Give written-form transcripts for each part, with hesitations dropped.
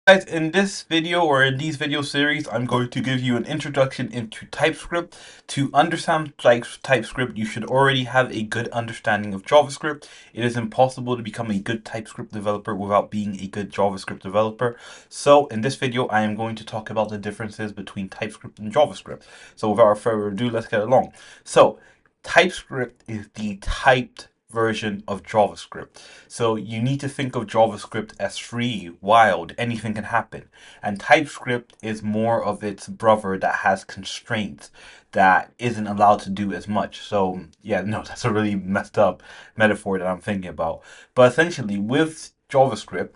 Guys, in this video or in these video series, I'm going to give you an introduction into TypeScript. To understand TypeScript, you should already have a good understanding of JavaScript. It is impossible to become a good TypeScript developer without being a good JavaScript developer. So in this video, I am going to talk about the differences between TypeScript and JavaScript. So without further ado, let's get along. So TypeScript is the typed version of JavaScript. So you need to think of JavaScript as free, wild, anything can happen. And TypeScript is more of its brother that has constraints that isn't allowed to do as much. So yeah, no, that's a really messed up metaphor that I'm thinking about. But essentially with JavaScript,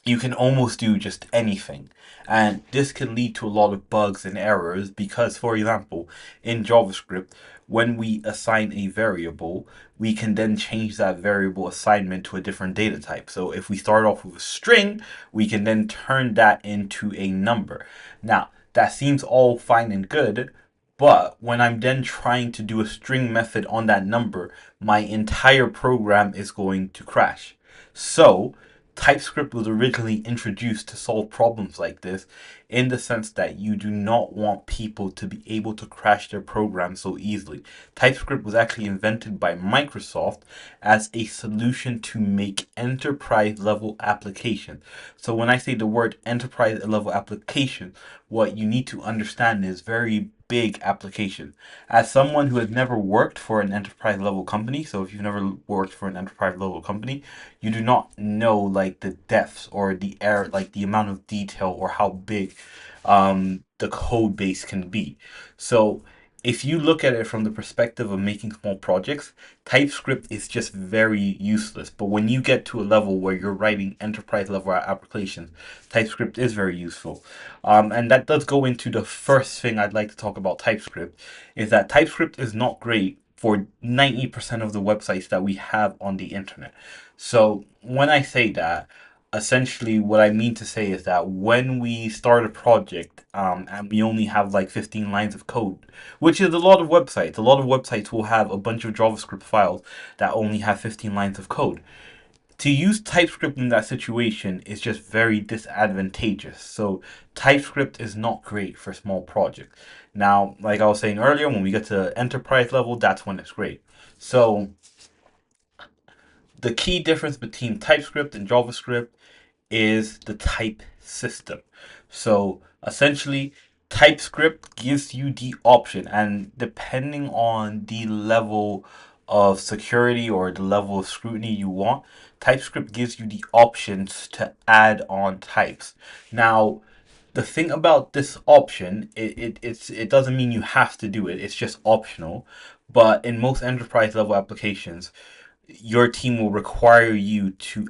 you can almost do just anything. And this can lead to a lot of bugs and errors because, for example, in JavaScript, when we assign a variable, we can then change that variable assignment to a different data type. So if we start off with a string, we can then turn that into a number. Now, that seems all fine and good, but when I'm then trying to do a string method on that number, my entire program is going to crash. So, TypeScript was originally introduced to solve problems like this in the sense that you do not want people to be able to crash their programs so easily. TypeScript was actually invented by Microsoft as a solution to make enterprise level applications. So when I say the word enterprise level application, what you need to understand is very big application. As someone who has never worked for an enterprise level company, so if you've never worked for an enterprise level company, you do not know like the depths or the air, like the amount of detail or how big the code base can be. So if you look at it from the perspective of making small projects, TypeScript is just very useless. But when you get to a level where you're writing enterprise level applications, TypeScript is very useful. And that does go into the first thing I'd like to talk about TypeScript, is that TypeScript is not great for 90% of the websites that we have on the internet. So when I say that, essentially what I mean to say is that when we start a project and we only have like 15 lines of code, which is a lot of websites will have a bunch of JavaScript files that only have 15 lines of code. To use TypeScript in that situation is just very disadvantageous. So TypeScript is not great for small projects. Now, like I was saying earlier, when we get to enterprise level, that's when it's great. So the key difference between TypeScript and JavaScript is the type system. So essentially, TypeScript gives you the option, and depending on the level of security or the level of scrutiny you want, TypeScript gives you the options to add on types. Now, the thing about this option, it doesn't mean you have to do it. It's just optional. But in most enterprise level applications, your team will require you to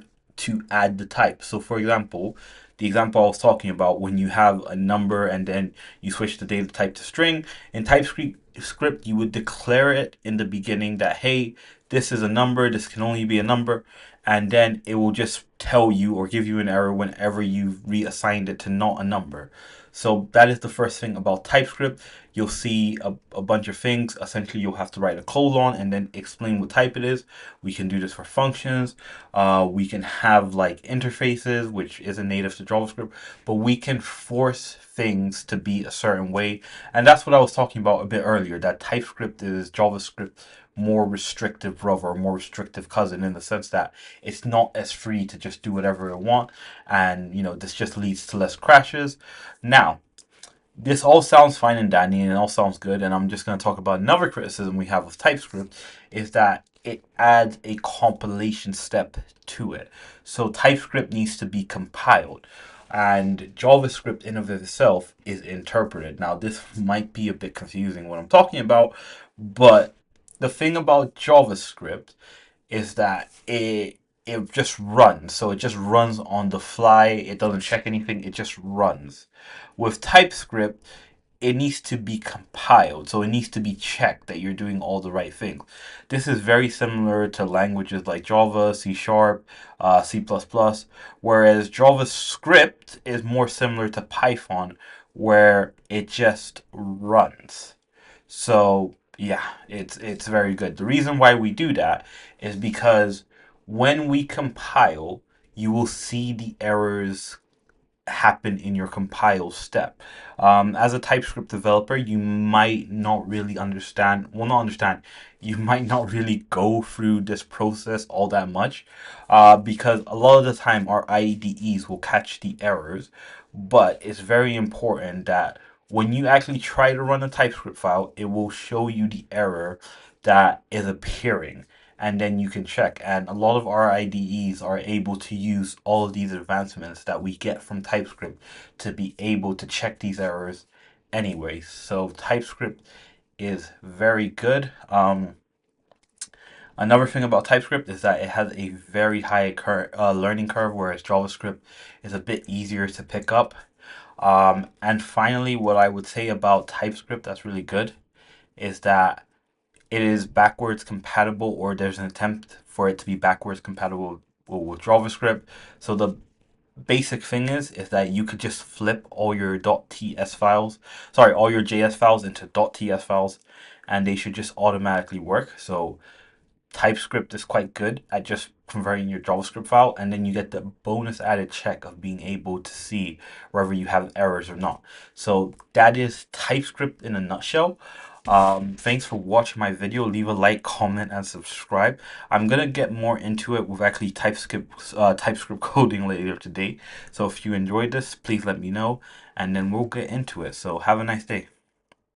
add the type. So for example, the example I was talking about, when you have a number and then you switch the data type to string, in TypeScript you would declare it in the beginning that, hey, this is a number, this can only be a number, and then it will just tell you or give you an error whenever you've reassigned it to not a number. So that is the first thing about TypeScript. You'll see a bunch of things. Essentially, you'll have to write a colon and then explain what type it is. We can do this for functions. We can have like interfaces, which isn't native to JavaScript, but we can force things to be a certain way. And that's what I was talking about a bit earlier, that TypeScript is JavaScript more restrictive brother or more restrictive cousin, in the sense that it's not as free to just do whatever it want, and this just leads to less crashes. Now, this all sounds fine and dandy and it all sounds good, and I'm just going to talk about another criticism we have of TypeScript, is that it adds a compilation step to it. So TypeScript needs to be compiled, and JavaScript in of itself is interpreted. Now, this might be a bit confusing what I'm talking about, but the thing about JavaScript is that it just runs. So it just runs on the fly. It doesn't check anything. It just runs. With TypeScript, it needs to be compiled. So it needs to be checked that you're doing all the right things. This is very similar to languages like Java, C Sharp, C++, whereas JavaScript is more similar to Python, where it just runs. So yeah, it's very good. The reason why we do that is because when we compile, you will see the errors happen in your compile step. As a TypeScript developer, you might not really understand, well, not understand, you might not really go through this process all that much, because a lot of the time our IDEs will catch the errors, but it's very important that when you actually try to run a TypeScript file, it will show you the error that is appearing, and then you can check. And a lot of our IDEs are able to use all of these advancements that we get from TypeScript to be able to check these errors anyways. So TypeScript is very good. Another thing about TypeScript is that it has a very high learning curve, whereas JavaScript is a bit easier to pick up. And finally, what I would say about TypeScript that's really good is that it is backwards compatible, or there's an attempt for it to be backwards compatible with JavaScript. So the basic thing is that you could just flip all your .ts files, sorry, all your JS files into .ts files, and they should just automatically work. So TypeScript is quite good at just converting your JavaScript file, and then you get the bonus added check of being able to see whether you have errors or not. So that is TypeScript in a nutshell. Thanks for watching my video. Leave a like, comment, and subscribe. I'm gonna get more into it with actually TypeScript coding later today. So if you enjoyed this, please let me know, and then we'll get into it. So have a nice day.